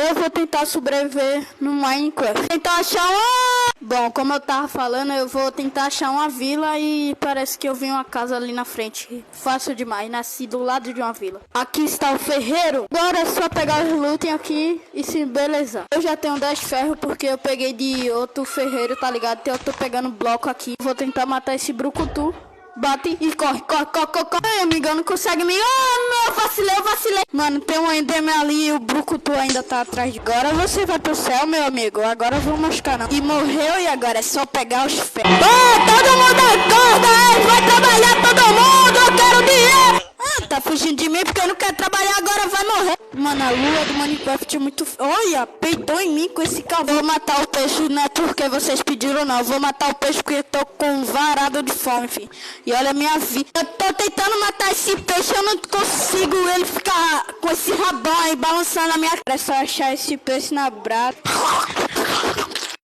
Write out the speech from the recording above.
eu vou tentar sobreviver no Minecraft. Tentar achar uma... Bom, como eu tava falando, eu vou tentar achar uma vila e parece que eu vi uma casa ali na frente. Fácil demais, nasci do lado de uma vila. Aqui está o ferreiro. Agora é só pegar os lutem aqui e se beleza. Eu já tenho 10 ferros porque eu peguei de outro ferreiro, tá ligado? Então eu tô pegando bloco aqui. Vou tentar matar esse brucutu. Bate e corre. Ai, amigo, não consegue me... Ah, não, eu vacilei. Mano, tem um enderman ali e o brucutu ainda tá atrás de... Agora você vai pro céu, meu amigo. Agora eu vou machucar, não. E morreu e agora é só pegar os ferros. Todo mundo acorda, vai trabalhar todo mundo, eu quero dinheiro. Ah, tá fugindo de mim porque eu não quero trabalhar, agora vai morrer. Mano, a lua do Minecraft é muito... Olha, peidou em mim com esse cavalo. Vou matar o peixe, não é porque vocês pediram, não. Vou matar o peixe porque eu tô com varado de fome, filho. E olha a minha vida. Eu tô tentando matar esse peixe, eu não consigo ele ficar com esse rabão aí balançando a minha cara. É só achar esse peixe na brasa.